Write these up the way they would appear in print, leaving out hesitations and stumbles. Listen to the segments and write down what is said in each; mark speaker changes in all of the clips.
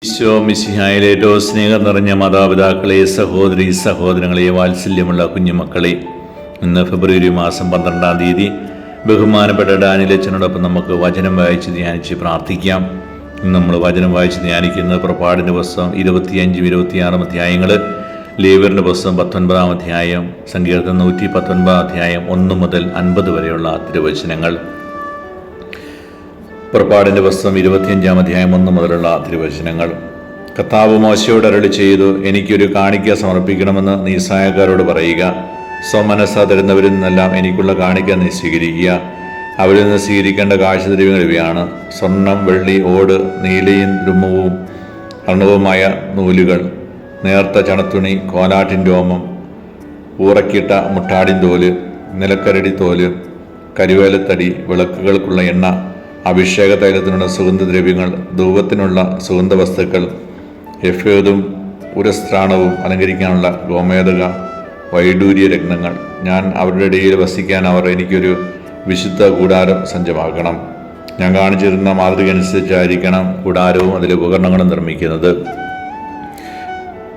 Speaker 1: ഈശോ മിശിഹായിലെ ഏറ്റവും സ്നേഹം നിറഞ്ഞ മാതാപിതാക്കളെ, സഹോദരി സഹോദരങ്ങളെ, വാത്സല്യമുള്ള കുഞ്ഞുമക്കളെ, ഇന്ന് ഫെബ്രുവരി മാസം 12-ാം തീയതി ബഹുമാനപ്പെട്ട ഡാനിയലച്ചനോടൊപ്പം നമുക്ക് വചനം വായിച്ച് ധ്യാനിച്ച് പ്രാർത്ഥിക്കാം. ഇന്ന് നമ്മൾ വചനം വായിച്ച് ധ്യാനിക്കുന്നത് പുറപ്പാടിൻ്റെ പുസ്തകം 25-26 അധ്യായങ്ങൾ, ലേവ്യരുടെ പുസ്തകം 19-ാം അധ്യായം, സങ്കീർത്തനം 119-ാം അധ്യായം 1 മുതൽ 50 വരെയുള്ള തിരുവചനങ്ങൾ. പുറപ്പാടിൻ്റെ പുസ്തകം 25-ാം അധ്യായം 1 മുതലുള്ള തിരുവചനങ്ങൾ. കർത്താവ് മോശയോട് അരുളി ചെയ്തു, എനിക്കൊരു കാണിക്ക സമർപ്പിക്കണമെന്ന് നീ ഇസ്രായേൽക്കാരോട് പറയുക. സ്വമനസ്സാ തരുന്നവരിൽ നിന്നെല്ലാം എനിക്കുള്ള കാണിക്ക നീ സ്വീകരിക്കുക. അവരിൽ നിന്ന് സ്വീകരിക്കേണ്ട കാഴ്ചദ്രവ്യങ്ങൾ ഇവയാണ്: സ്വർണം, വെള്ളി, ഓട്, നീലയും രുമവും അർണവുമായ നൂലുകൾ, നേർത്ത ചണത്തുണി, കോലാട്ടിൻ രോമം, ഊറക്കിട്ട മുട്ടാടിൻ തോല്, നിലക്കരടി തോല്, കരുവേലത്തടി, വിളക്കുകൾക്കുള്ള എണ്ണ, അഭിഷേക തൈലത്തിനുള്ള സുഗന്ധദ്രവ്യങ്ങൾ, ധൂപത്തിനുള്ള സുഗന്ധവസ്തുക്കൾ, എഫേദും ഉരസ്ത്രാണവും അലങ്കരിക്കാനുള്ള ഗോമേതക, വൈഡൂര്യ രത്നങ്ങൾ. ഞാൻ അവരുടെ ഇടയിൽ വസിക്കാൻ അവർ എനിക്കൊരു വിശുദ്ധ കൂടാരം സജ്ജമാക്കണം. ഞാൻ കാണിച്ചിരുന്ന മാതൃക അനുസരിച്ചായിരിക്കണം കൂടാരവും അതിലെ ഉപകരണങ്ങളും നിർമ്മിക്കുന്നത്.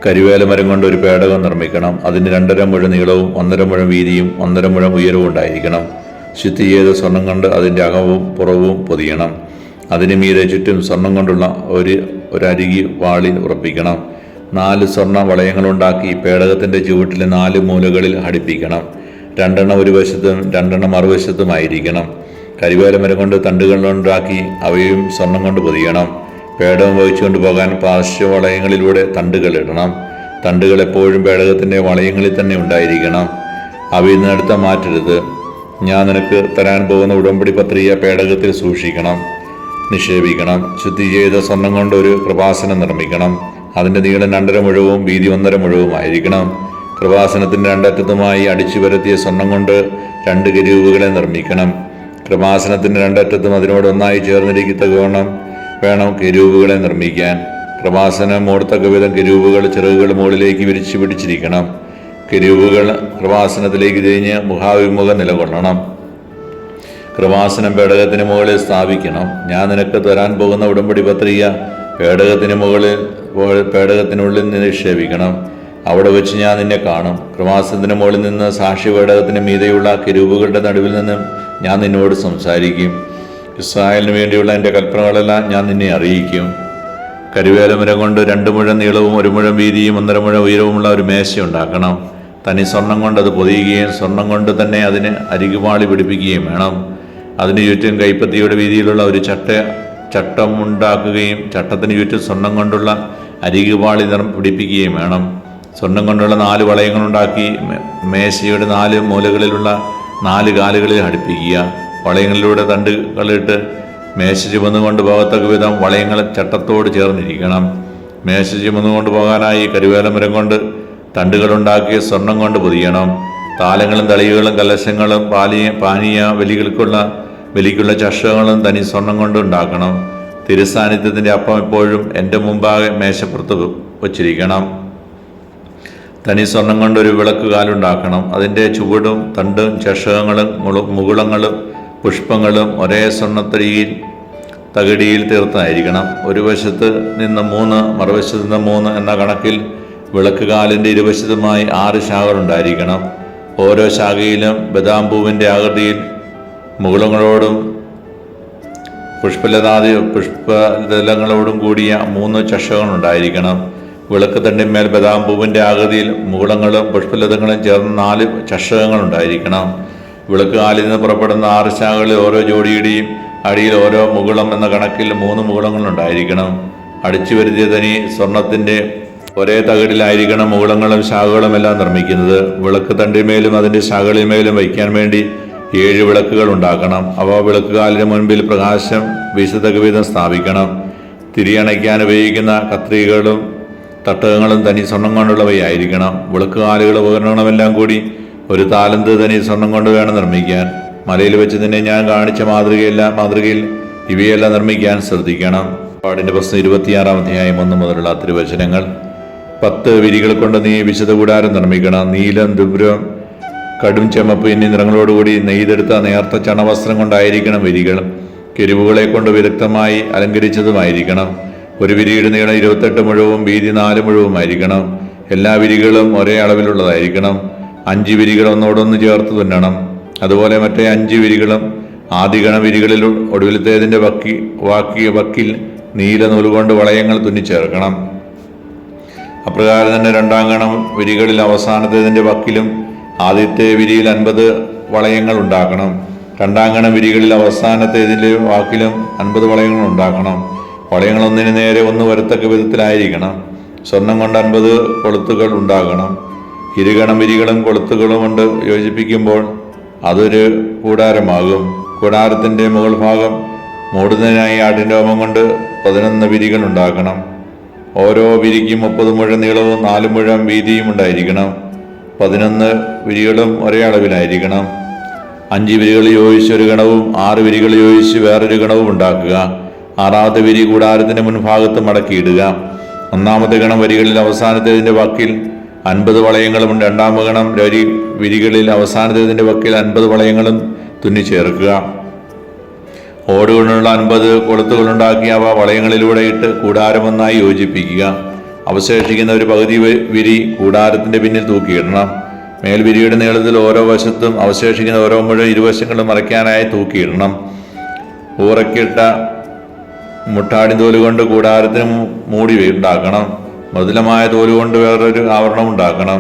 Speaker 1: കരിവേല മരം കൊണ്ട് ഒരു പേടകം നിർമ്മിക്കണം. അതിന് 2.5 മുഴം നീളവും 1.5 മുഴം വീതിയും 1.5 മുഴം ഉയരവും ഉണ്ടായിരിക്കണം. ശുദ്ധി ചെയ്ത സ്വർണം കൊണ്ട് അതിൻ്റെ അകവും പുറവും പൊതിയണം. അതിന് മീതെ ചുറ്റും സ്വർണം കൊണ്ടുള്ള ഒരു അരികി വാളിൽ ഉറപ്പിക്കണം. 4 സ്വർണ്ണ വളയങ്ങളുണ്ടാക്കി പേടകത്തിൻ്റെ ചുവട്ടിലെ 4 മൂലകളിൽ ഘടിപ്പിക്കണം. 2 ഒരു വശത്തും 2 മറുവശത്തുമായിരിക്കണം. കരിവേലമരം കൊണ്ട് തണ്ടുകളുണ്ടാക്കി അവയും സ്വർണം കൊണ്ട് പൊതിയണം. പേടകം വഹിച്ചുകൊണ്ട് പോകാൻ പാർശ്വവളയങ്ങളിലൂടെ തണ്ടുകൾ ഇടണം. തണ്ടുകൾ എപ്പോഴും പേടകത്തിൻ്റെ വളയങ്ങളിൽ തന്നെ ഉണ്ടായിരിക്കണം. അവയിൽ നിന്ന് മാറ്റരുത്. ഞാൻ നിനക്ക് തരാൻ പോകുന്ന ഉടമ്പടി പത്രിക പേടകത്തിൽ സൂക്ഷിക്കണം, നിക്ഷേപിക്കണം. ശുദ്ധി ചെയ്ത സ്വർണം കൊണ്ട് ഒരു കൃപാസനം നിർമ്മിക്കണം. അതിൻ്റെ നീളം 2.5 മുഴവും വീതി 1.5 മുഴവുമായിരിക്കണം. കൃപാസനത്തിൻ്റെ 2 അറ്റത്തുമായി അടിച്ചു പരത്തിയ സ്വർണം കൊണ്ട് 2 കെരൂബുകളെ നിർമ്മിക്കണം. കൃപാസനത്തിൻ്റെ 2 അറ്റത്തും അതിനോട് ഒന്നായി ചേർന്നിരിക്കത്തക്കവണ്ണം വേണം കെരൂബുകളെ നിർമ്മിക്കാൻ. കൃപാസനം മൂടത്തക്ക വിധം കെരൂബുകൾ ചിറകുകൾ മുകളിലേക്ക് വിരിച്ചു പിടിച്ചിരിക്കണം. കെരൂബുകൾ കൃപാസനത്തിലേക്ക് തിരിഞ്ഞ് മുഖാഭിമുഖം നിലകൊള്ളണം. കൃപാസനം പേടകത്തിന് മുകളിൽ സ്ഥാപിക്കണം. ഞാൻ നിനക്ക് തരാൻ പോകുന്ന ഉടമ്പടി പത്രിക പേടകത്തിനുള്ളിൽ നിക്ഷേപിക്കണം. അവിടെ വെച്ച് ഞാൻ നിന്നെ കാണും. കൃപാസനത്തിന് മുകളിൽ നിന്ന് സാക്ഷി പേടകത്തിന് മീതെയുള്ള കെരൂബുകളുടെ നടുവിൽ നിന്നും ഞാൻ നിന്നോട് സംസാരിക്കും. ഇസ്രായേലിന് വേണ്ടിയുള്ള എൻ്റെ കൽപ്പനകളെല്ലാം ഞാൻ നിന്നെ അറിയിക്കും. കരിവേലമരം കൊണ്ട് 2 മുഴം നീളവും 1 മുഴം വീതിയും 1.5 മുഴം ഉയരവുമുള്ള ഒരു മേശ ഉണ്ടാക്കണം. തനി സ്വർണം കൊണ്ട് അത് പൊതിയുകയും സ്വർണം കൊണ്ട് തന്നെ അതിന് അരികുപാളി പിടിപ്പിക്കുകയും വേണം. അതിന് ചുറ്റും കൈപ്പത്തിയുടെ വീതിയിലുള്ള ഒരു ചട്ടം ഉണ്ടാക്കുകയും ചട്ടത്തിന് ചുറ്റും സ്വർണം കൊണ്ടുള്ള അരികുപാളി പിടിപ്പിക്കുകയും വേണം. സ്വർണം കൊണ്ടുള്ള 4 വളയങ്ങളുണ്ടാക്കി മേശയുടെ 4 മൂലകളിലുള്ള 4 കാലുകളിൽ ഘടിപ്പിക്കുക. വളയങ്ങളിലൂടെ തണ്ടുകളിട്ട് മേശ ചുമന്നുകൊണ്ട് പോകത്തക്ക വിധം വളയങ്ങൾ ചട്ടത്തോട് ചേർന്നിരിക്കണം. മേശ ചുമന്നുകൊണ്ട് പോകാനായി കരിവേലമരം കൊണ്ട് തണ്ടുകളുണ്ടാക്കിയ സ്വർണം കൊണ്ട് പൊതിയണം. താലങ്ങളും തളികകളും കലശങ്ങളും പാനീയ ബലിക്കുള്ള ചഷകങ്ങളും തനി സ്വർണം കൊണ്ട് ഉണ്ടാക്കണം. തിരുസാന്നിധ്യത്തിൻ്റെ അപ്പം എപ്പോഴും എൻ്റെ മുമ്പാകെ മേശപ്പുറത്ത് വച്ചിരിക്കണം. തനി സ്വർണം കൊണ്ട് ഒരു വിളക്ക് കാലുണ്ടാക്കണം. അതിൻ്റെ ചുവടും തണ്ടും ചഷകങ്ങളും മുകുളങ്ങളും പുഷ്പങ്ങളും ഒരേ തകിടിയിൽ തീർത്തായിരിക്കണം. ഒരു വശത്ത് നിന്ന് 3 മറുവശത്ത് നിന്ന് 3 എന്ന കണക്കിൽ വിളക്ക് കാലിൻ്റെ ഇരുവശത്തുമായി 6 ശാഖകളുണ്ടായിരിക്കണം. ഓരോ ശാഖയിലും ബദാം പൂവിൻ്റെ ആകൃതിയിൽ മുകുളങ്ങളോടും പുഷ്പദലങ്ങളോടും കൂടിയ 3 ചഷകങ്ങളുണ്ടായിരിക്കണം. വിളക്ക് തണ്ടിന്മേൽ ബദാം പൂവിൻ്റെ ആകൃതിയിൽ മുകുളങ്ങളും പുഷ്പലതങ്ങളും ചേർന്ന് 4 ചഷകങ്ങളുണ്ടായിരിക്കണം. വിളക്ക് കാലിൽ നിന്ന് പുറപ്പെടുന്ന 6 ശാഖകളിൽ ഓരോ ജോഡിയുടെയും അടിയിൽ ഓരോ മുകുളം എന്ന കണക്കിൽ 3 മുകുളങ്ങളുണ്ടായിരിക്കണം. അടിച്ചു വരുത്തിയ തനി സ്വർണത്തിൻ്റെ ഒരേ തകിടിലായിരിക്കണം മുകുളങ്ങളും ശാഖകളും എല്ലാം നിർമ്മിക്കുന്നത്. വിളക്ക് തണ്ടിന്മേലും അതിൻ്റെ ശാഖകളിന്മേലും വയ്ക്കാൻ വേണ്ടി 7 വിളക്കുകൾ ഉണ്ടാക്കണം. അവ വിളക്കുകാലിന് മുൻപിൽ പ്രകാശം വീശത്തക്ക വിധം സ്ഥാപിക്കണം. തിരിയണയ്ക്കാൻ ഉപയോഗിക്കുന്ന കത്രികകളും തട്ടകങ്ങളും തനി സ്വർണം കൊണ്ടുള്ളവയായിരിക്കണം. വിളക്കുകാലുകൾ ഉപകരണങ്ങളുമെല്ലാം കൂടി 1 താലന്ത് തനി സ്വർണം കൊണ്ട് വേണം നിർമ്മിക്കാൻ. മലയിൽ വെച്ച് തന്നെ ഞാൻ കാണിച്ച മാതൃകയിൽ ഇവയെല്ലാം നിർമ്മിക്കാൻ ശ്രദ്ധിക്കണം. പാടിൻ്റെ പുസ്തകം 26-ാം അധ്യായം 1 മുതലുള്ള തിരുവചനങ്ങൾ. 10 വിരികൾ കൊണ്ട് നീ വിശുദ്ധ കൂടാരം നിർമ്മിക്കണം. നീലം, ദുബ്രം, കടും ചുമപ്പ് എന്നീ നിറങ്ങളോടുകൂടി നെയ്തെടുത്ത നേർത്ത ചണവസ്ത്രം കൊണ്ടായിരിക്കണം വിരികൾ. കെരുവുകളെ കൊണ്ട് വിദഗ്ധമായി അലങ്കരിച്ചതുമായിരിക്കണം. ഒരു വിരിയുടെ നീളം 28 മുഴവും വീതി 4 മുഴവുമായിരിക്കണം. എല്ലാ വിരികളും ഒരേ അളവിലുള്ളതായിരിക്കണം. 5 വിരികൾ ഒന്നോടൊന്ന് ചേർത്ത് തുന്നണം. അതുപോലെ മറ്റേ 5 വിരികളും ആദ്യഗണ വിരികളിൽ ഒടുവിലത്തേതിൻ്റെ വക്കിൽ നീല നൂലുകൊണ്ട് വളയങ്ങൾ തുന്നിച്ചേർക്കണം. അപ്രകാരം തന്നെ രണ്ടാം ഗണം വിരികളിൽ അവസാനത്തേതിൻ്റെ വക്കിലും ആദ്യത്തെ വിരിയിൽ 50 വളയങ്ങൾ ഉണ്ടാക്കണം. രണ്ടാം ഗണം വിരികളിൽ അവസാനത്തേതിൻ്റെ വാക്കിലും 50 വളയങ്ങൾ ഉണ്ടാക്കണം. വളയങ്ങൾ ഒന്നിന് നേരെ ഒന്ന് വരത്തക്ക വിധത്തിലായിരിക്കണം. സ്വർണം കൊണ്ട് 50 കൊളുത്തുകൾ ഉണ്ടാകണം. ഇരുഗണം വിരികളും കൊളുത്തുകളും കൊണ്ട് യോജിപ്പിക്കുമ്പോൾ അതൊരു കൂടാരമാകും. കൂടാരത്തിൻ്റെ മുകൾ ഭാഗം മൂടുന്നതിനായി ആട്ടിൻ രോമം കൊണ്ട് 11 വിരികൾ ഉണ്ടാക്കണം. ഓരോ വിരിക്കും 30 മുഴം നീളവും 4 മുഴം വീതിയും ഉണ്ടായിരിക്കണം. 11 വിരികളും ഒരേ അളവിലായിരിക്കണം. 5 വിരികൾ യോജിച്ച് ഒരു ഗണവും 6 വിരികൾ യോജിച്ച് വേറൊരു ഗണവും ഉണ്ടാക്കുക. 6ാമത്തെ വിരി കൂടാരത്തിൻ്റെ മുൻഭാഗത്ത് മടക്കിയിടുക. 1ാമത്തെ ഗണം വരികളിൽ അവസാനത്തേതിൻ്റെ വക്കിൽ 50 വളയങ്ങളും 2ാം ഗണം വിരികളിൽ അവസാനത്തേതിൻ്റെ വക്കിൽ 50 വളയങ്ങളും തുന്നിച്ചേർക്കുക. ഓടുകൊണ്ടുള്ള 50 കൊളുത്തുകളുണ്ടാക്കി അവ വളയങ്ങളിലൂടെ ഇട്ട് കൂടാരം ഒന്നായി യോജിപ്പിക്കുക. അവശേഷിക്കുന്ന ഒരു പകുതി വിരി കൂടാരത്തിൻ്റെ പിന്നിൽ തൂക്കിയിടണം. മേൽവിരിയുടെ നീളത്തിൽ ഓരോ വശത്തും അവശേഷിക്കുന്ന ഓരോ മുഴുവൻ ഇരുവശങ്ങളും മറയ്ക്കാനായി തൂക്കിയിടണം. ഊറക്കിട്ട മുട്ടാടി തോലുകൊണ്ട് കൂടാരത്തിന് മൂടി ഉണ്ടാക്കണം. മൃദുലമായ തോലുകൊണ്ട് വേറൊരു ആവരണം ഉണ്ടാക്കണം.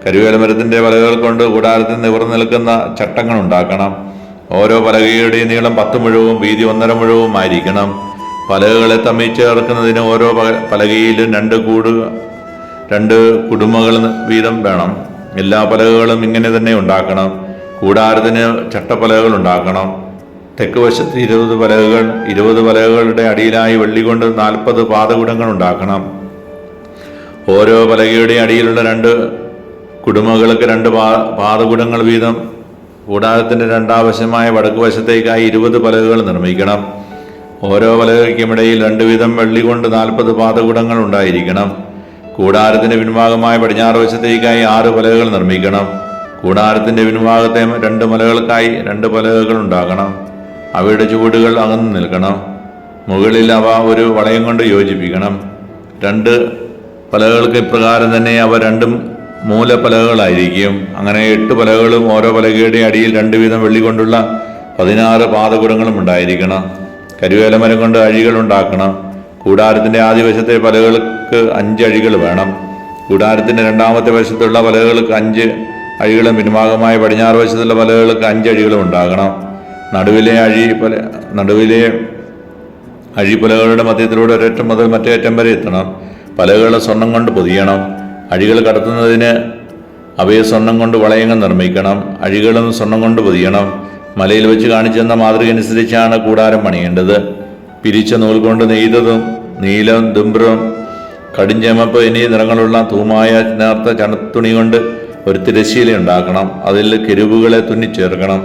Speaker 1: കരിവേല മരത്തിൻ്റെ പലകകൾ കൊണ്ട് കൂടാരത്തിൽ നിവർന്നു നിൽക്കുന്ന ചട്ടങ്ങൾ ഉണ്ടാക്കണം. ഓരോ പലകയുടെയും നീളം 10 മുഴവും വീതി 1.5 മുഴവും ആയിരിക്കണം. പലകകളെ തമ്മിൽ ചേർക്കുന്നതിന് ഓരോ പലകയിലും 2 കുടുമകൾ വീതം വേണം. എല്ലാ പലകകളും ഇങ്ങനെ തന്നെ ഉണ്ടാക്കണം. കൂടാരത്തിന് ചട്ടപ്പലകകൾ ഉണ്ടാക്കണം. തെക്ക് വശത്ത് 20 പലകകൾ, 20 പലകകളുടെ അടിയിലായി വെള്ളി കൊണ്ട് 40 പാദകുടങ്ങൾ ഉണ്ടാക്കണം. ഓരോ പലകയുടെ അടിയിലുള്ള 2 കുടുമകൾക്ക് 2 പാദകുടങ്ങൾ വീതം. കൂടാരത്തിൻ്റെ രണ്ടാം വശമായ വടക്ക് വശത്തേക്കായി 20 പലകകൾ നിർമ്മിക്കണം. ഓരോ പലകയ്ക്കുമിടയിൽ 2 വീതം വെള്ളി കൊണ്ട് 40 പാദകുടങ്ങൾ ഉണ്ടായിരിക്കണം. കൂടാരത്തിൻ്റെ പിൻഭാഗമായ പടിഞ്ഞാറ് വശത്തേക്കായി 6 പലകകൾ നിർമ്മിക്കണം. കൂടാരത്തിൻ്റെ പിൻഭാഗത്തെ 2 മലകൾക്കായി 2 പലകകൾ ഉണ്ടാകണം. അവയുടെ ചുവടുകൾ അകന്നു നിൽക്കണം. മുകളിൽ അവ ഒരു വളയം കൊണ്ട് യോജിപ്പിക്കണം. 2 പലകൾക്ക് ഇപ്രകാരം തന്നെ അവ 2 മൂലപ്പലകകളായിരിക്കും. അങ്ങനെ 8 പലകകളും ഓരോ പലകയുടെ അടിയിൽ 2 വീതം വെള്ളി കൊണ്ടുള്ള 16 പാദകുടങ്ങളും ഉണ്ടായിരിക്കണം. കരിവേല മരം കൊണ്ട് അഴികൾ ഉണ്ടാക്കണം. കൂടാരത്തിൻ്റെ ആദ്യവശത്തെ പലകൾക്ക് 5 അഴികൾ വേണം. കൂടാരത്തിൻ്റെ രണ്ടാമത്തെ വശത്തുള്ള പലകൾക്ക് 5 അഴികളും പിൻഭാഗമായ പടിഞ്ഞാറ് വശത്തുള്ള പലകൾക്ക് 5 അഴികളും ഉണ്ടാകണം. നടുവിലെ അഴിപ്പലകളുടെ മധ്യത്തിലൂടെ ഒരറ്റം മുതൽ മറ്റേ അറ്റം വരെ എത്തണം. പലകൾ സ്വർണം കൊണ്ട് പൊതിയണം. അഴികൾ കടത്തുന്നതിന് അവയെ സ്വർണം കൊണ്ട് വളയങ്ങൾ നിർമ്മിക്കണം. അഴികളും സ്വർണം കൊണ്ട് പൊതിയണം. മലയിൽ വെച്ച് കാണിച്ചെന്ന മാതൃക അനുസരിച്ചാണ് കൂടാരം പണിയേണ്ടത്. പിരിച്ച നൂൽ കൊണ്ട് നെയ്തതും നീലം, ദുംബ്രം, കടിഞ്ചമപ്പ് എന്നീ നിറങ്ങളുള്ള തൂമായ നേർത്ത ചണത്തുണി കൊണ്ട് ഒരു തിരശ്ശീല ഉണ്ടാക്കണം. അതിൽ കെരുവുകളെ തുന്നിച്ചേർക്കണം.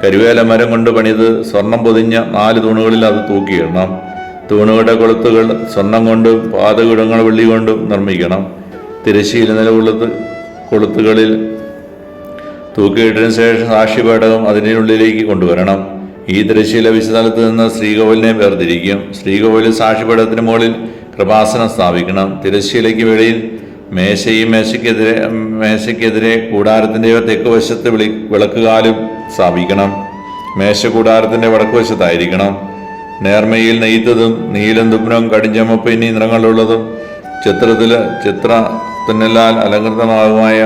Speaker 1: കരിവേല മരം കൊണ്ട് പണിത് സ്വർണം പൊതിഞ്ഞ 4 തൂണുകളിൽ അത് തൂക്കിയിടണം. തൂണുകളുടെ കൊളുത്തുകൾ സ്വർണം കൊണ്ടും പാദകുടങ്ങൾ വെള്ളി കൊണ്ടും നിർമ്മിക്കണം. തിരശ്ശീല കൊളുത്തുകളിൽ തൂക്കിയിട്ടതിനു ശേഷം സാക്ഷിപേടകം അതിനുള്ളിലേക്ക് കൊണ്ടുവരണം. ഈ തിരശ്ശീല വിശുദ്ധലത്ത് നിന്ന് ശ്രീകോവിലിനെ വേർതിരിക്കും. ശ്രീകോവിലിൽ സാക്ഷിപേടകത്തിന് മുകളിൽ കൃപാസനം സ്ഥാപിക്കണം. തിരശ്ശീലയ്ക്ക് വെളിയിൽ മേശയ്ക്കെതിരെ കൂടാരത്തിൻ്റെ തെക്ക് വശത്ത് വിളക്കുകാലും സ്ഥാപിക്കണം. മേശ കൂടാരത്തിൻ്റെ വടക്ക് വശത്തായിരിക്കണം. നേർമയിൽ നെയ്ത്തതും നീലം, ദുബ്രം, കടിഞ്ചമപ്പ് എന്നീ നിറങ്ങളുള്ളതും ചിത്ര തുന്നലാൽ അലങ്കൃതമാകുമായ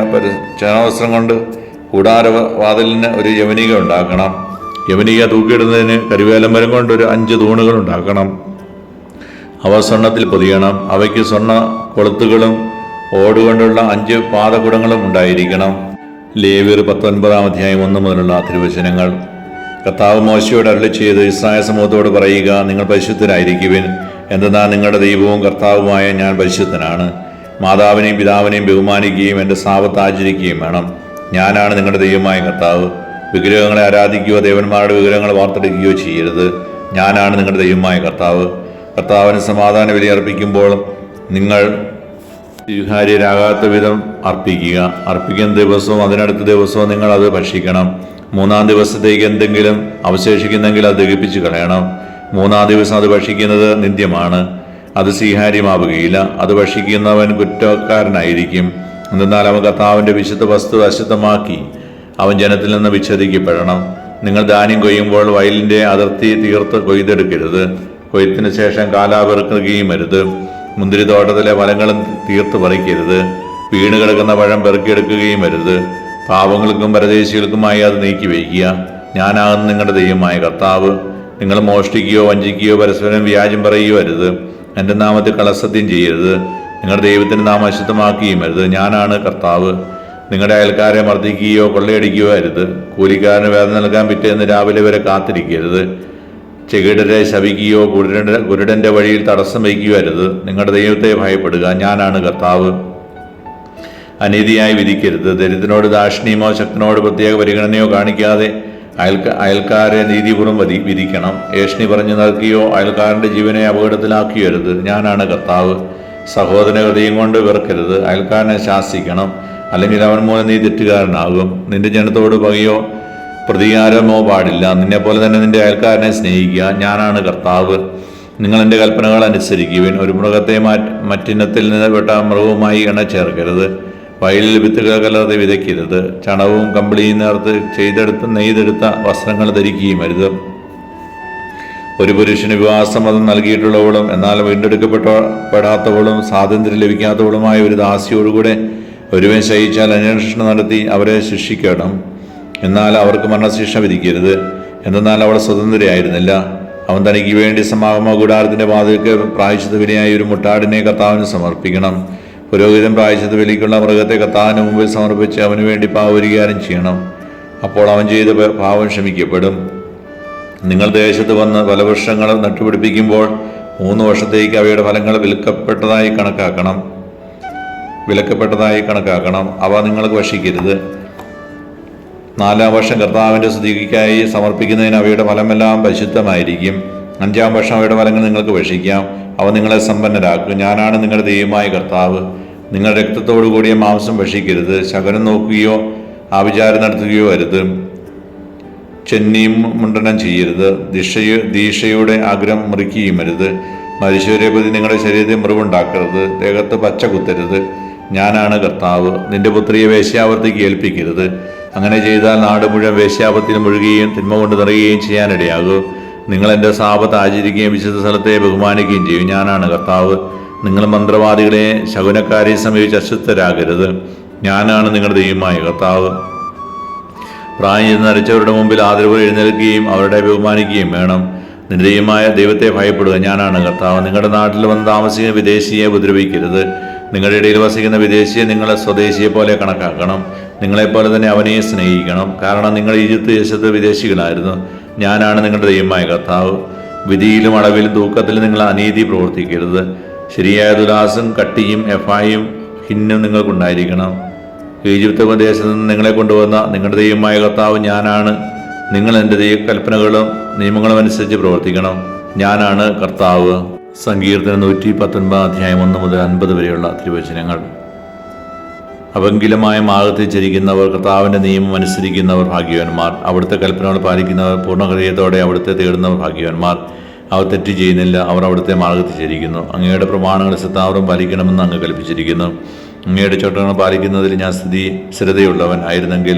Speaker 1: ചണവസ്ത്രം കൊണ്ട് കൂടാരവാതിലിന് ഒരു യവനിക ഉണ്ടാക്കണം. യവനിക തൂക്കിയിടുന്നതിന് കരിവേലമരം കൊണ്ട് ഒരു 5 തൂണുകൾ ഉണ്ടാക്കണം. അവ സ്വർണത്തിൽ പൊതിയണം. അവയ്ക്ക് സ്വർണ്ണ കൊളുത്തുകളും ഓടുകൊണ്ടുള്ള 5 പാദകുടങ്ങളും ഉണ്ടായിരിക്കണം. ലേവ്യർ 19-ാം അധ്യായം 1 മുതലുള്ള തിരുവചനങ്ങൾ. കർത്താവ് മോശയോട് അരുളി ചെയ്ത് ഇസ്രായേൽ സമൂഹത്തോട് പറയുക, നിങ്ങൾ പരിശുദ്ധരായിരിക്കുവിൻ, എന്തെന്നാൽ നിങ്ങളുടെ ദൈവവും കർത്താവുമായ ഞാൻ പരിശുദ്ധനാണ്. മാതാവിനെയും പിതാവിനെയും ബഹുമാനിക്കുകയും എൻ്റെ സാപത്ത് ആചരിക്കുകയും വേണം. ഞാനാണ് നിങ്ങളുടെ ദൈവമായ കർത്താവ്. വിഗ്രഹങ്ങളെ ആരാധിക്കുകയോ ദേവന്മാരുടെ വിഗ്രഹങ്ങൾ വാർത്തെടുക്കുകയോ ചെയ്യരുത്. ഞാനാണ് നിങ്ങളുടെ ദൈവമായ കർത്താവ്. കർത്താവിന് സമാധാന ബലി അർപ്പിക്കുമ്പോൾ നിങ്ങൾ സ്വീകാര്യരാകാത്ത വിധം അർപ്പിക്കുക. അർപ്പിക്കുന്ന ദിവസവും അതിനടുത്ത ദിവസവും നിങ്ങൾ അത് ഭക്ഷിക്കണം. 3-ാം ദിവസത്തേക്ക് എന്തെങ്കിലും അവശേഷിക്കുന്നെങ്കിൽ അത് ദഹിപ്പിച്ച് കളയണം. 3-ാം ദിവസം അത് ഭക്ഷിക്കുന്നത് നിന്ദ്യമാണ്. അത് സ്വീകാര്യമാവുകയില്ല. അത് ഭക്ഷിക്കുന്നവൻ കുറ്റക്കാരനായിരിക്കും. എന്നാൽ അവൻ കർത്താവിൻ്റെ വിശുദ്ധ വസ്തു അശുദ്ധമാക്കി അവൻ ജനത്തിൽ നിന്ന് വിച്ഛേദിക്കപ്പെടണം. നിങ്ങൾ ധാന്യം കൊയ്യുമ്പോൾ വയലിൻ്റെ അതിർത്തി തീർത്ത് കൊയ്തെടുക്കരുത്. കൊയ്ത്തിന് ശേഷം കാലാപെറുക്കുകയും അരുത്. മുന്തിരിത്തോട്ടത്തിലെ ഫലങ്ങളും തീർത്ത് പറിക്കരുത്. വീണ് കിടക്കുന്ന പഴം പെറുക്കിയെടുക്കുകയും അരുത്. പാവങ്ങൾക്കും പരദേശികൾക്കുമായി അത് നീക്കി വയ്ക്കുക. ഞാനാകുന്ന നിങ്ങളുടെ ദൈവമായ കർത്താവ്. നിങ്ങൾ മോഷ്ടിക്കുകയോ വഞ്ചിക്കുകയോ പരസ്പരം വ്യാജം പറയുകയോ അരുത്. എൻ്റെ നാമത്തിൽ കള്ളസത്യം ചെയ്യരുത്. നിങ്ങളുടെ ദൈവത്തിൻ്റെ നാമം അശുദ്ധമാക്കുകയും അരുത്. ഞാനാണ് കർത്താവ്. നിങ്ങളുടെ അയൽക്കാരെ മർദ്ദിക്കുകയോ കൊള്ളയടിക്കുകയോ അരുത്. കൂലിക്കാരന് വേദന നൽകാൻ പിറ്റേന്ന് രാവിലെ വരെ കാത്തിരിക്കരുത്. ചെകിടരെ ശപിക്കുകയോ കുരുടൻ്റെ വഴിയിൽ തടസ്സം വയ്ക്കുകയോ അരുത്. നിങ്ങളുടെ ദൈവത്തെ ഭയപ്പെടുക. ഞാനാണ് കർത്താവ്. അനീതിയായി വിധിക്കരുത്. ദരിദ്രനോട് ദാക്ഷിണ്യമോ ശക്തനോട് പ്രത്യേക പരിഗണനയോ കാണിക്കാതെ അയൽക്കാരെ നീതിപൂർവ്വം വിധിക്കണം. ഏഷ്ണി പറഞ്ഞു നൽകുകയോ അയൽക്കാരൻ്റെ ജീവനെ അപകടത്തിലാക്കുകയോ അരുത്. ഞാനാണ് കർത്താവ്. സഹോദരനെ ഹൃദയം കൊണ്ട് വെറുക്കരുത്. അയൽക്കാരനെ ശാസിക്കണം, അല്ലെങ്കിൽ അവൻ മൂലം നീ തെറ്റുകാരനാകും. നിന്റെ ജനത്തോട് പകയോ പ്രതികാരമോ പാടില്ല. നിന്നെപ്പോലെ തന്നെ നിന്റെ അയൽക്കാരനെ സ്നേഹിക്കുക. ഞാനാണ് കർത്താവ്. നിങ്ങൾ എൻ്റെ കൽപ്പനകൾ അനുസരിക്കുവിൻ. ഒരു മൃഗത്തെ മറ്റിനത്തിൽ നിന്ന് പെട്ട മൃഗവുമായി ഇണ ചേർക്കരുത്. വയലിൽ വിത്തുകൾ കലർത്തി വിതയ്ക്കരുത്. ചണവും കമ്പിളിയും നേർത്ത് നെയ്തെടുത്ത വസ്ത്രങ്ങൾ ധരിക്കുകയും അരുത്. ഒരു പുരുഷന് വിവാഹസമ്മതം നൽകിയിട്ടുള്ളവളും എന്നാൽ വീണ്ടെടുക്കപ്പെടാത്തവളും സ്വാതന്ത്ര്യം ലഭിക്കാത്തവളുമായ ഒരു ദാസിയോടുകൂടെ ഒരുവൻ ശയിച്ചാൽ അന്വേഷണം നടത്തി അവരെ ശിക്ഷിക്കണം. എന്നാൽ അവർക്ക് മരണശിക്ഷ വിധിക്കരുത്. എന്തെന്നാൽ അവൾ സ്വതന്ത്രയായിരുന്നില്ല. അവൻ തനിക്ക് വേണ്ടി സമാഗമ കൂടാരത്തിൻ്റെ വാതിൽക്ക് പ്രായശ്ചിത്ത ബലിയായി ഒരു മുട്ടാടിനെ കർത്താവിന് സമർപ്പിക്കണം. പുരോഹിതൻ പ്രായശ്ചിത്ത ബലിക്കുള്ള മൃഗത്തെ കർത്താവിന് മുമ്പിൽ സമർപ്പിച്ച് അവന് വേണ്ടി പാപപരിഹാരം ചെയ്യണം. അപ്പോൾ അവൻ ചെയ്ത പാപം ക്ഷമിക്കപ്പെടും. നിങ്ങൾ ദേശത്ത് വന്ന് ഫലവൃക്ഷങ്ങൾ നട്ടുപിടിപ്പിക്കുമ്പോൾ 3 വർഷത്തേക്ക് അവയുടെ ഫലങ്ങൾ വിലക്കപ്പെട്ടതായി കണക്കാക്കണം. അവ നിങ്ങൾക്ക് ഭക്ഷിക്കരുത്. 4-ാം വർഷം കർത്താവിൻ്റെ സ്തുതിക്കായി സമർപ്പിക്കുന്നതിന് അവയുടെ ഫലമെല്ലാം പരിശുദ്ധമായിരിക്കും. 5-ാം വർഷം അവയുടെ ഫലങ്ങൾ നിങ്ങൾക്ക് ഭക്ഷിക്കാം. അവ നിങ്ങളെ സമ്പന്നരാക്കും. ഞാനാണ് നിങ്ങളുടെ ദൈവമായ കർത്താവ്. നിങ്ങൾ രക്തത്തോടു കൂടിയ മാംസം ഭക്ഷിക്കരുത്. ശകുനം നോക്കുകയോ ആഭിചാരം നടത്തുകയോ അരുത്. ചെന്നിയും മുണ്ടനം ചെയ്യരുത്. ദീക്ഷയുടെ ആഗ്രഹം മുറിക്കുകയും അരുത്. മരിച്ചവരെ പ്രതി നിങ്ങളുടെ ശരീരത്തിൽ മുറിവുണ്ടാക്കരുത്. ദേഹത്ത് പച്ച കുത്തരുത്. ഞാനാണ് കർത്താവ്. നിന്റെ പുത്രിയെ വേശ്യാവൃത്തിക്ക് ഏൽപ്പിക്കരുത്. അങ്ങനെ ചെയ്താൽ നാട് മുഴുവൻ വേശ്യാപത്തിൽ മുഴുകുകയും തിന്മ കൊണ്ട് നിറയുകയും ചെയ്യാനിടയാകും. നിങ്ങൾ എൻ്റെ സാപത്ത് ആചരിക്കുകയും വിശുദ്ധ സ്ഥലത്തെ ബഹുമാനിക്കുകയും ചെയ്യും. ഞാനാണ് കർത്താവ്. നിങ്ങൾ മന്ത്രവാദികളെ ശകുനക്കാരെ സമീപിച്ച് അശുദ്ധരാകരുത്. ഞാനാണ് നിങ്ങളുടെ ദൈവമായ കർത്താവ്. പ്രായം ചെന്ന് നരച്ചവരുടെ മുമ്പിൽ ആദരവ് എഴുന്നേൽക്കുകയും അവരുടെ ബഹുമാനിക്കുകയും വേണം. നിന്റെ ദൈവമായ ദൈവത്തെ ഭയപ്പെടുക. ഞാനാണ് കർത്താവ്. നിങ്ങളുടെ നാട്ടിൽ വന്ന് താമസിക്കുന്ന വിദേശിയെ ഉപദ്രവിക്കരുത്. നിങ്ങളുടെ ഇടയിൽ വസിക്കുന്ന വിദേശിയെ നിങ്ങളെ സ്വദേശിയെ പോലെ കണക്കാക്കണം. നിങ്ങളെപ്പോലെ തന്നെ അവനെയും സ്നേഹിക്കണം. കാരണം നിങ്ങൾ ഈജിപ്ത് ദേശത്ത് വിദേശികളായിരുന്നു. ഞാനാണ് നിങ്ങളുടെ ദൈവമായ കർത്താവ്. വിധിയിലും അളവിലും തൂക്കത്തിലും നിങ്ങൾ അനീതി പ്രവർത്തിക്കരുത്. ശരിയായ തുലാസും കട്ടിയും എഫായും ഹിന്നും നിങ്ങൾക്കുണ്ടായിരിക്കണം. ഈജിപ്ത് ദേശത്ത് നിന്ന് നിങ്ങളെ കൊണ്ടുവന്ന നിങ്ങളുടെ ദൈവമായ കർത്താവ് ഞാനാണ്. നിങ്ങൾ എൻ്റെ കൽപ്പനകളും നിയമങ്ങളും അനുസരിച്ച് പ്രവർത്തിക്കണം. ഞാനാണ് കർത്താവ്. സങ്കീർത്തനം 119 അധ്യായം 1 മുതൽ 50 വരെയുള്ള തിരുവചനങ്ങൾ. അപങ്കിലമായ മാർഗത്തിൽ ചരിക്കുന്നവർ, കർത്താവിൻ്റെ നിയമം അനുസരിക്കുന്നവർ ഭാഗ്യവാന്മാർ. അവിടുത്തെ കൽപ്പനകൾ പാലിക്കുന്നവർ, പൂർണ്ണ ഹൃദയത്തോടെ അവിടുത്തെ തേടുന്നവർ ഭാഗ്യവാന്മാർ. അവർ തെറ്റ് ചെയ്യുന്നില്ല, അവർ അവിടുത്തെ മാർഗത്തിൽ ചരിക്കുന്നു. അങ്ങയുടെ പ്രമാണങ്ങൾ സത്താവറും പാലിക്കണമെന്ന് അങ്ങ് കൽപ്പിച്ചിരിക്കുന്നു. അങ്ങയുടെ ചട്ടങ്ങൾ പാലിക്കുന്നതിൽ ഞാൻ സ്ഥിരതയുള്ളവൻ ആയിരുന്നെങ്കിൽ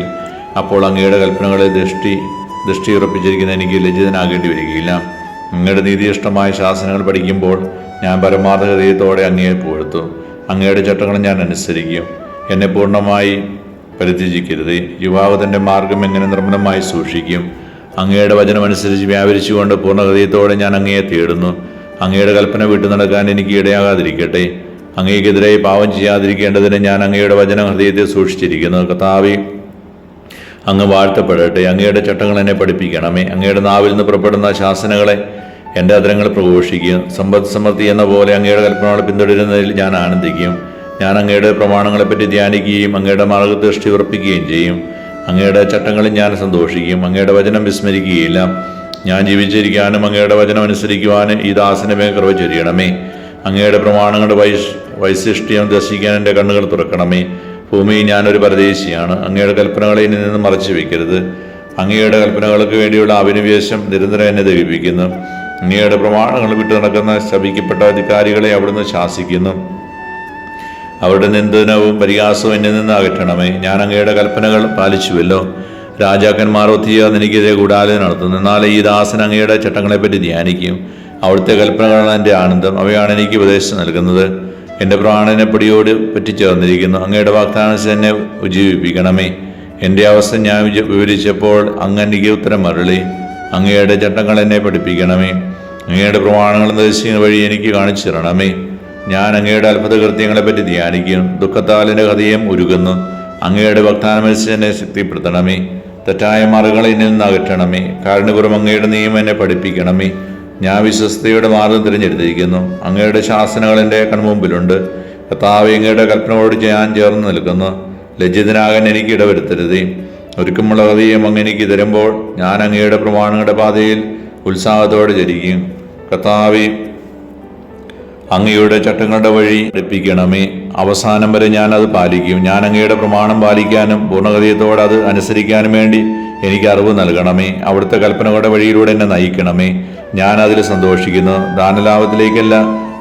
Speaker 1: അപ്പോൾ അങ്ങയുടെ കൽപ്പനകളെ ദൃഷ്ടി ഉറപ്പിച്ചിരിക്കുന്ന എനിക്ക് ലജ്ജിതനാകേണ്ടി വരികയില്ല. അങ്ങയുടെ നീതിയിഷ്ടമായ ശാസനങ്ങൾ പഠിക്കുമ്പോൾ ഞാൻ പരമാർത്ഥ ഹൃദയത്തോടെ അങ്ങയെ പുകഴ്ത്തും. അങ്ങയുടെ ചട്ടങ്ങൾ ഞാൻ അനുസരിക്കും. എന്നെ പൂർണ്ണമായി പരിത്യജിക്കരുത്. യുവാവ് തൻ്റെ മാർഗം എങ്ങനെ നിർമ്മലമായി സൂക്ഷിക്കും. അങ്ങയുടെ വചനമനുസരിച്ച് വ്യാപരിച്ചുകൊണ്ട് പൂർണ്ണ ഹൃദയത്തോടെ ഞാൻ അങ്ങയെ തേടുന്നു. അങ്ങയുടെ കൽപ്പന വിട്ടു നടക്കാൻ എനിക്ക് ഇടയാകാതിരിക്കട്ടെ. അങ്ങേക്കെതിരെ പാവം ചെയ്യാതിരിക്കേണ്ടതിന് ഞാൻ അങ്ങയുടെ വചനം ഹൃദയത്തെ സൂക്ഷിച്ചിരിക്കുന്നു. കർത്താവേ, അങ്ങ് വാഴ്ത്തപ്പെടട്ടെ. അങ്ങയുടെ ചട്ടങ്ങൾ എന്നെ പഠിപ്പിക്കണമേ. അങ്ങയുടെ നാവിൽ നിന്ന് പുറപ്പെടുന്ന ശാസനകളെ എൻ്റെ അധരങ്ങൾ പ്രഘോഷിക്കും. സമ്പദ് സമൃദ്ധി എന്ന പോലെ അങ്ങയുടെ കൽപ്പനകൾ പിന്തുടരുന്നതിൽ ഞാൻ ആനന്ദിക്കും. ഞാൻ അങ്ങയുടെ പ്രമാണങ്ങളെപ്പറ്റി ധ്യാനിക്കുകയും അങ്ങയുടെ മാർഗദൃഷ്ടി ഉറപ്പിക്കുകയും ചെയ്യും. അങ്ങയുടെ ചട്ടങ്ങളിൽ ഞാൻ സന്തോഷിക്കും. അങ്ങയുടെ വചനം വിസ്മരിക്കുകയില്ല. ഞാൻ ജീവിച്ചിരിക്കാനും അങ്ങയുടെ വചനം അനുസരിക്കുവാനും ഈ ദാസനെ മേൽ കൃപ ചൊരിയണമേ. അങ്ങയുടെ പ്രമാണങ്ങളുടെ വൈശിഷ്ട്യം ദർശിക്കാൻ എൻ്റെ കണ്ണുകൾ തുറക്കണമേ. ഭൂമിയിൽ ഞാനൊരു പരദേശിയാണ്. അങ്ങയുടെ കൽപ്പനകളെ എന്നിൽ നിന്ന് മറച്ചു വയ്ക്കരുത്. അങ്ങയുടെ കൽപ്പനകൾക്ക് വേണ്ടിയുള്ള അഭിനിവേശം നിരന്തരം എന്നെ ദഹിപ്പിക്കുന്നു. അങ്ങയുടെ പ്രമാണങ്ങൾ വിട്ടു നടക്കുന്ന ശപിക്കപ്പെട്ട അധികാരികളെ അവിടുന്ന് ശാസിക്കുന്നു. അവരുടെ നിന്ദനവും പരിഹാസവും എന്നിൽ നിന്ന് അകറ്റണമേ. ഞാൻ അങ്ങയുടെ കൽപ്പനകൾ പാലിച്ചുവല്ലോ. രാജാക്കന്മാർ ഒത്തിയാൽ എനിക്കെതിരെ കൂടാതെ നടത്തുന്നു. എന്നാൽ ഈ ദാസൻ അങ്ങയുടെ ചട്ടങ്ങളെപ്പറ്റി ധ്യാനിക്കും. അവിടുത്തെ കൽപ്പനകളാണ് എൻ്റെ ആനന്ദം. അവയാണ് എനിക്ക് ഉപദേശം നൽകുന്നത്. എൻ്റെ പ്രാണനെ പിടിയോട് പറ്റിച്ചേർന്നിരിക്കുന്നു. അങ്ങയുടെ വാഗ്ദാനത്തിൽ എന്നെ ഉജ്ജീവിപ്പിക്കണമേ. എൻ്റെ അവസ്ഥ ഞാൻ വിവരിച്ചപ്പോൾ അങ്ങ് എനിക്ക് ഉത്തരം മരളി. അങ്ങയുടെ ചട്ടങ്ങൾ എന്നെ പഠിപ്പിക്കണമേ. അങ്ങയുടെ പ്രമാണങ്ങൾ നിർദ്ദേശിക്കുന്ന വഴി എനിക്ക് കാണിച്ചു തരണമേ. ഞാൻ അങ്ങയുടെ അത്ഭുത കൃത്യങ്ങളെപ്പറ്റി ധ്യാനിക്കും. ദുഃഖത്താൽ എൻ്റെ ഹൃദയം ഉരുകുന്നു. അങ്ങയുടെ വാഗ്ദാനമനുസരിച്ച് എന്നെ ശക്തിപ്പെടുത്തണമേ. തെറ്റായ മാർഗങ്ങളെ എന്നിൽ നിന്ന് അകറ്റണമേ. കാരുണ്യപൂർവ്വം അങ്ങയുടെ നിയമം എന്നെ പഠിപ്പിക്കണമേ. ഞാൻ വിശ്വസ്തയുടെ മാർഗം തിരഞ്ഞെടുത്തിരിക്കുന്നു. അങ്ങയുടെ ശാസനകൾ എൻ്റെ കൺമുമ്പിലുണ്ട്. കർത്താവേ, അങ്ങയുടെ കൽപ്പനയോട് ഞാൻ ചേർന്ന് നിൽക്കുന്നു. ലജ്ജിതനാകാൻ എനിക്ക് ഇടവരുത്തരുതേ. ഒരുക്കമുള്ള ഹൃദയം അങ്ങ് എനിക്ക് തരുമ്പോൾ ഞാൻ അങ്ങയുടെ പ്രമാണങ്ങളുടെ പാതയിൽ ഉത്സാഹത്തോടെ ചരിക്കും. കർത്താവേ, അങ്ങയുടെ ചട്ടങ്ങളുടെ വഴി പഠിപ്പിക്കണമേ. അവസാനം വരെ ഞാൻ അത് പാലിക്കും. ഞാൻ അങ്ങയുടെ പ്രമാണം പാലിക്കാനും പൂർണ്ണഹൃദയത്തോടെ അത് അനുസരിക്കാനും വേണ്ടി എനിക്ക് അറിവ് നൽകണമേ. അവിടുത്തെ കൽപ്പനകളുടെ വഴിയിലൂടെ എന്നെ നയിക്കണമേ. ഞാൻ അതിൽ സന്തോഷിക്കുന്നു. ദാനലാഭത്തിലേക്കല്ല,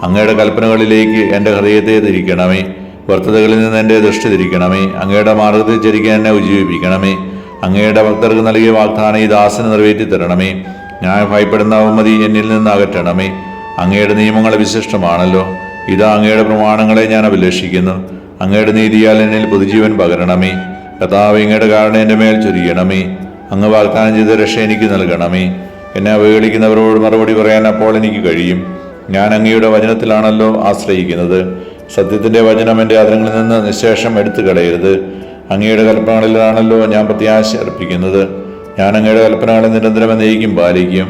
Speaker 1: അങ്ങയുടെ കൽപ്പനകളിലേക്ക് എൻ്റെ ഹൃദയത്തെ തിരിക്കണമേ. വ്യർത്ഥതകളിൽ നിന്ന് എൻ്റെ ദൃഷ്ടി തിരിക്കണമേ. അങ്ങയുടെ മാർഗത്തിൽ ചരിക്കാൻ എന്നെ ഉജ്ജീവിപ്പിക്കണമേ. അങ്ങയുടെ ഭക്തർക്ക് നൽകിയ വാഗ്ദാനം ഈ ദാസന് നിറവേറ്റി തരണമേ. ഞാൻ ഭയപ്പെടുന്ന അവമതി എന്നിൽ നിന്ന് അകറ്റണമേ. അങ്ങയുടെ നിയമങ്ങൾ വിശിഷ്ടമാണല്ലോ. ഇതാ അങ്ങയുടെ പ്രമാണങ്ങളെ ഞാൻ അഭിലഷിക്കുന്നു. അങ്ങയുടെ നീതിയാൽ എന്നിൽ പുതുജീവൻ പകരണമേ. കർത്താവേ, അങ്ങയുടെ കാരണം എൻ്റെ മേൽ ചൊരിയണമേ. അങ്ങ് വാഗ്ദാനം ചെയ്ത രക്ഷ എനിക്ക് നൽകണമേ. എന്നെ അവഹേളിക്കുന്നവരോട് മറുപടി പറയാൻ അപ്പോൾ എനിക്ക് കഴിയും. ഞാൻ അങ്ങയുടെ വചനത്തിലാണല്ലോ ആശ്രയിക്കുന്നത്. സത്യത്തിൻ്റെ വചനം എൻ്റെ അതിരങ്ങളിൽ നിന്ന് നിശേഷം എടുത്തു കളയരുത്. അങ്ങയുടെ കൽപ്പനകളിലാണല്ലോ ഞാൻ പ്രത്യാശ അർപ്പിക്കുന്നത്. ഞാൻ അങ്ങയുടെ കൽപ്പനകളെ നിരന്തരം എന്നേക്കും പാലിക്കും.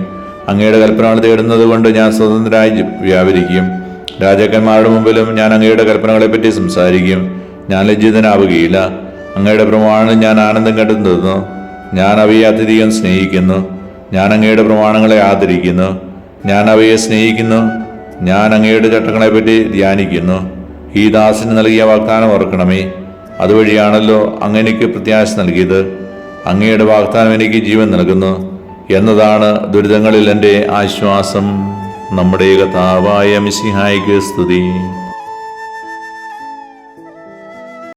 Speaker 1: അങ്ങയുടെ കൽപ്പനകൾ തേടുന്നത് കൊണ്ട് ഞാൻ സ്വതന്ത്രനായി വ്യാപരിക്കും. രാജാക്കന്മാരുടെ മുമ്പിലും ഞാൻ അങ്ങയുടെ കൽപ്പനകളെപ്പറ്റി സംസാരിക്കും. ഞാൻ ലജ്ജിതനാവുകയില്ല. അങ്ങയുടെ പ്രമാണം ഞാൻ ആനന്ദം കണ്ടെത്തുന്നു. ഞാൻ അവയെ അത്യധികം സ്നേഹിക്കുന്നു. ഞാൻ അങ്ങയുടെ പ്രമാണങ്ങളെ ആദരിക്കുന്നു. ഞാൻ അവയെ സ്നേഹിക്കുന്നു. ഞാൻ അങ്ങയുടെ ചട്ടങ്ങളെപ്പറ്റി ധ്യാനിക്കുന്നു. ഈ ദാസന് നൽകിയ വാഗ്ദാനം ഓർക്കണമേ. അതുവഴിയാണല്ലോ അങ്ങ് എനിക്ക് പ്രത്യാശ നൽകിയത്. അങ്ങയുടെ വാഗ്ദാനം എനിക്ക് ജീവൻ നൽകുന്നു എന്നതാണ് ദുരിതങ്ങളിൽ എൻ്റെ ആശ്വാസം. നമ്മുടെ കർത്താവായ മിശിഹായ്ക്ക് സ്തുതി.